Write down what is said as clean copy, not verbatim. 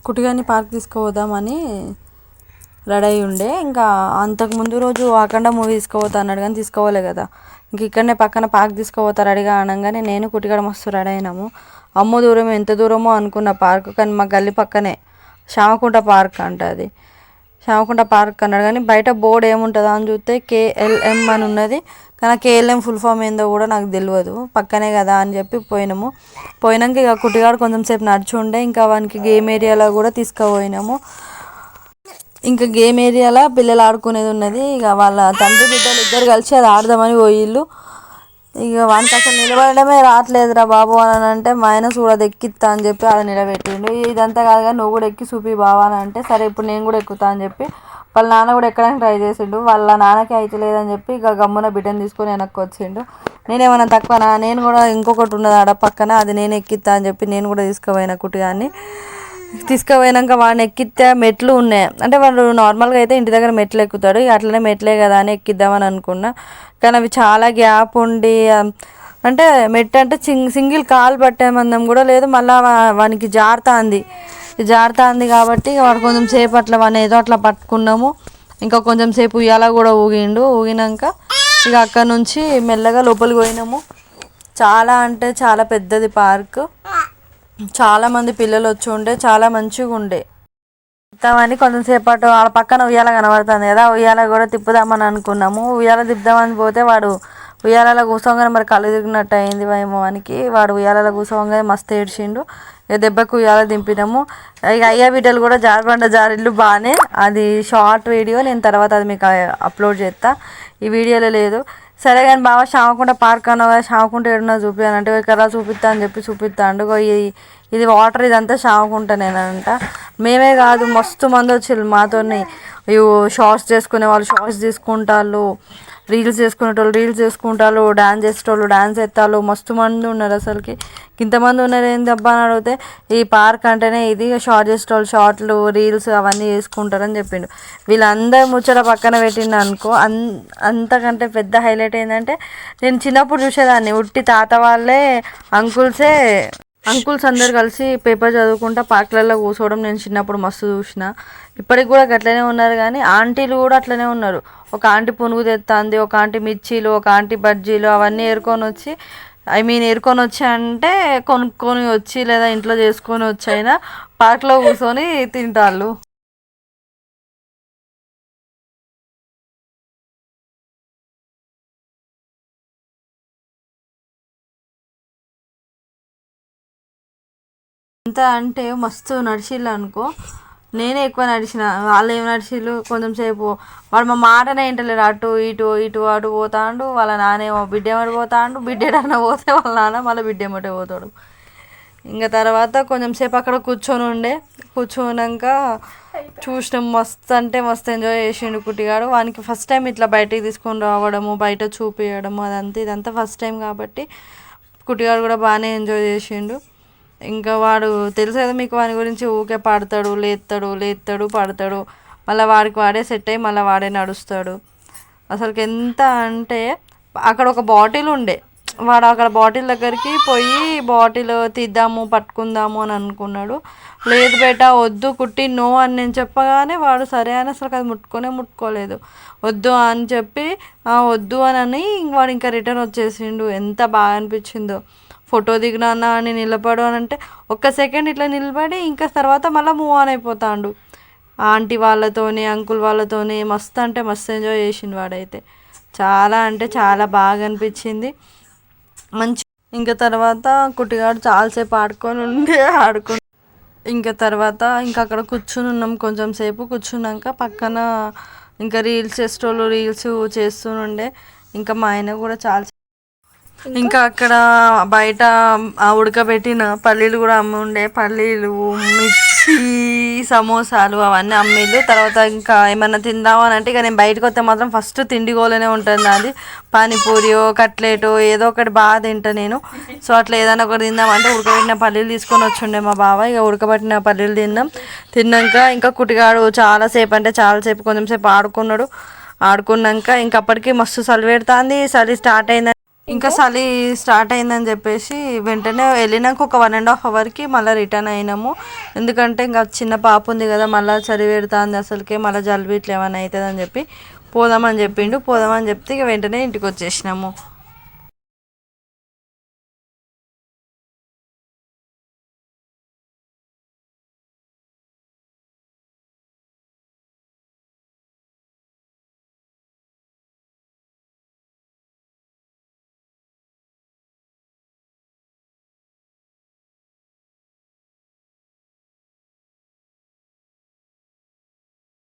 కుటిగాని park తీసుకుపోదామని ready అయ్యి ఉండే. ఇంకా అంతకు ముందు రోజు అఖండ మూవీ తీసుకుపోతా అన్నాడు కానీ తీసుకోవాలి కదా. ఇంక ఇక్కడనే పక్కన పార్క్ తీసుకుపోతా రెడీగా అనగానే నేను కుటిగాడ మస్తు రెడీ అయినాము. అమ్మో దూరం ఎంత దూరమో అనుకున్న పార్క్, కానీ మా గల్లీ పక్కనే శ్యామకుంట పార్క్ అంట. అది శ్యామకుంట పార్క్ అన్నాడు కానీ బయట బోర్డు ఏముంటుందా అని చూస్తే KLM అని ఉన్నది. కానీ KLM ఫుల్ ఫామ్ ఏందో కూడా నాకు తెలియదు. పక్కనే కదా అని చెప్పి పోయినాక ఇక కుటిగాడు కొంచెం సేపు నడిచి ఉండే. ఇంకా వానికి గేమ్ ఏరియాలో కూడా తీసుకుపోయినాము. ఇంకా గేమ్ ఏరియాలో పిల్లలు ఆడుకునేది ఉన్నది. ఇక వాళ్ళ తండ్రి బిడ్డలు ఇద్దరు కలిసి అది ఆడదామని పోయిళ్ళు. ఇక వానికి అసలు నిలబడమే రావట్లేదురా బాబు అని అంటే మా ఆయన చూడదు ఎక్కిస్తా అని చెప్పి అది నిలబెట్టిండు. ఇదంతా కాదుగా నువ్వు కూడా ఎక్కి చూపి బావా అని అంటే సరే ఇప్పుడు నేను కూడా ఎక్కుతా అని చెప్పి వాళ్ళ నాన్న కూడా ఎక్కడానికి ట్రై చేసిండు. వాళ్ళ నాన్నకి అయితే లేదని చెప్పి ఇక గమ్మున బిడ్డను తీసుకొని వెనక్కి వచ్చిండు. నేనేమన్నా తక్కువనా, నేను కూడా ఇంకొకటి ఉన్నది ఆడ పక్కన అది నేను ఎక్కిస్తా అని చెప్పి నేను కూడా తీసుకుపోయిన కుటిగాన్ని. తీసుకుపోయినాక వాడిని ఎక్కితే మెట్లు ఉన్నాయి. అంటే వాడు నార్మల్గా అయితే ఇంటి దగ్గర మెట్లు ఎక్కుతాడు, ఇక అట్లనే మెట్లే కదా అని ఎక్కిద్దామని అనుకున్నా. కానీ అవి చాలా గ్యాప్ ఉండి అంటే మెట్టు అంటే సింగిల్ కాలు పట్టే మందం కూడా లేదు. మళ్ళీ వానికి జారుతుంది కాబట్టి వాడు కొంచెం సేపు అట్లా వాడిని ఏదో అట్లా పట్టుకున్నాము. ఇంకా కొంచెం సేపు ఉయ్యాల కూడా ఊగినాక ఇక అక్కడ నుంచి మెల్లగా లోపలికి పోయినాము. చాలా అంటే చాలా పెద్దది పార్క్. చాలామంది పిల్లలు వచ్చి ఉండే, చాలా మంచిగా ఉండే. తిప్పుదామని కొంచెం సేపటి వాళ్ళ పక్కన ఉయ్యాల కనబడుతుంది కదా, ఉయ్యాల కూడా తిప్పుదామని అనుకున్నాము. ఉయ్యాల తిప్పుదామని పోతే వాడు ఉయ్యాలలో కూర్చోగానే మరి కళ్ళు తిరిగినట్టు అయింది ఏమో వానికి. వాడు ఉయ్యాలలో కూర్చోగానే మస్తు ఏడ్చిండు. ఇక దెబ్బకు ఉయ్యాల దింపినాము. ఇక అయ్యా బిడ్డలు కూడా జారిళ్ళు బాగానే. అది షార్ట్ వీడియో, నేను తర్వాత అది మీకు అప్లోడ్ చేస్తా, ఈ వీడియోలో లేదు. సరే కానీ బాగా శ్యామకుంట పార్క్ అన్నా కదా, శ్యామకుంట ఏడున్నా చూపించాను అంటే ఇక్కడ చూపిస్తా అని చెప్పి చూపిస్తాండు. ఇది వాటర్ ఇదంతా శ్యామకుంటనేనంట. మేమే కాదు మస్తు మంది వచ్చారు మాతోని. షార్ట్స్ చేసుకునే వాళ్ళు షార్ట్స్ తీసుకుంటారు, రీల్స్ చేసుకునేటోళ్ళు రీల్స్ చేసుకుంటారు, డాన్స్ చేసేటోళ్ళు డాన్స్ ఎత్తాలు. మస్తు మంది ఉన్నారు. అసలుకి ఇంతమంది ఉన్నారు ఏంది అబ్బా అని అడిగితే ఈ పార్క్ అంటేనే ఇది, షార్ట్ చేసేటోళ్ళు షార్ట్లు రీల్స్ అవన్నీ చేసుకుంటారని చెప్పిండు. వీళ్ళందరూ ముచ్చట పక్కన పెట్టిండు అనుకో. అంతకంటే పెద్ద హైలైట్ ఏంటంటే నేను చిన్నప్పుడు చూసేదాన్ని, ఉట్టి తాత వాళ్ళే అంకుల్స్ అందరు కలిసి పేపర్ చదువుకుంటా పార్కులలో కూర్చోవడం నేను చిన్నప్పుడు మస్తు చూసిన. ఇప్పటికి కూడా అట్లనే ఉన్నారు, కానీ ఆంటీలు కూడా అట్లనే ఉన్నారు. ఒక ఆంటీ పునుగు తెస్తుంది, ఒక ఆంటీ మిర్చీలు, ఒక ఆంటీ బజ్జీలు అవన్నీ ఏరుకొని వచ్చి అంటే కొనుక్కొని వచ్చి లేదా ఇంట్లో చేసుకొని వచ్చి అయినా పార్క్లో కూర్చొని తింటాళ్ళు. ఎంత అంటే మస్తు నడిచిళ్ళు అనుకో. నేనే ఎక్కువ నడిచిన, వాళ్ళు ఏమి నడిచిళ్ళు కొంచెం సేపు. వాడు మా మాటనే వింటలేడు, అటు అటు పోతాడు. వాళ్ళ నానేమో బిడ్డ ఏమటి పోతాడు, బిడ్డ ఏడన్నా పోతే వాళ్ళ నాన్న మళ్ళీ బిడ్డ ఏమటే పోతాడు. ఇంకా తర్వాత కొంచెం సేపు అక్కడ కూర్చోనాక చూసినాం. మస్తు అంటే మస్తు ఎంజాయ్ చేసిండు కుటిగాడు. వానికి ఫస్ట్ టైం ఇట్లా బయటికి తీసుకొని రావడము, బయట చూపించడము ఇదంతా ఫస్ట్ టైం కాబట్టి కుటిగాడు కూడా బాగానే ఎంజాయ్ చేసిండు. ఇంకా వాడు తెలుసు కదా మీకు, వాని గురించి ఊకే పాడతాడు, లేస్తాడు పాడతాడు, మళ్ళీ వాడికి వాడే సెట్ అయ్యి మళ్ళీ వాడే నడుస్తాడు. అసలుకి ఎంత అంటే అక్కడ ఒక బాటిల్ ఉండే, వాడు అక్కడ బాటిల్ దగ్గరికి పోయి బాటిల్ తీద్దాము పట్టుకుందాము అని అనుకున్నాడు. లేదు బేట వద్దు కుట్టి నో అని నేను చెప్పగానే వాడు సరే అని అసలు అది ముట్టుకోలేదు. వద్దు అని చెప్పి వద్దు అని వాడు ఇంకా రిటర్న్ వచ్చేసిండు. ఎంత బాగా అనిపించిందో. ఫోటో దిగినా అని నిలబడు అని అంటే ఒక్క సెకండ్ ఇట్లా నిలబడి ఇంకా తర్వాత మళ్ళీ మూవ్ ఆన్ అయిపోతాడు. ఆంటీ వాళ్ళతోని అంకుల్ వాళ్ళతోని మస్తు అంటే మస్తు ఎంజాయ్ చేసిండు వాడైతే. చాలా అంటే చాలా బాగా అనిపించింది. మంచి ఇంకా తర్వాత కుట్టిగాడు చాలాసేపు ఆడుకొని ఇంకా తర్వాత ఇంకా అక్కడ కూర్చుని ఉన్నాం. కొంచెం సేపు కూర్చున్నాక పక్కన ఇంకా రీల్స్ చేసేటోళ్ళు రీల్స్ చేస్తుండే. ఇంకా మా ఆయన కూడా చాలా ఇంకా అక్కడ బయట ఉడకబెట్టిన పల్లీలు కూడా ఉండే, పల్లీలు మిర్చి సమోసాలు అవన్నీ అమ్మేళ్ళు. తర్వాత ఇంకా ఏమన్నా తిందామని అంటే ఇక నేను బయటకు వస్తే మాత్రం ఫస్ట్ తిండిగోలనే ఉంటుంది. అది పానీపూరియో కట్లెటో ఏదో ఒకటి బాగా తింటా నేను. సో అట్లా ఏదైనా ఒకటి తిందామంటే ఉడకబెట్టిన పల్లీలు తీసుకొని వచ్చిండే మా బావ. ఇక ఉడకబెట్టిన పల్లీలు తిన్నాక ఇంకా కుటిగాడు చాలాసేపు కొంచెం సేపు ఆడుకున్నాక ఇంక అప్పటికి మస్తు చలి పెడుతుంది. చలి స్టార్ట్ అయింది. ఇంకా చలి స్టార్ట్ అయిందని చెప్పేసి వెంటనే వెళ్ళినాక ఒక 1.5 అవర్కి మళ్ళీ రిటర్న్ అయినాము. ఎందుకంటే ఇంకా చిన్న పాప ఉంది కదా, మళ్ళీ చలి పెడుతుంది అసలుకే, మళ్ళీ జలుబు ఇట్లా ఏమైనా అవుతుంది అని చెప్పి పోదామని చెప్పిండు. పోదామని చెప్తే ఇక వెంటనే ఇంటికి వచ్చేసినాము.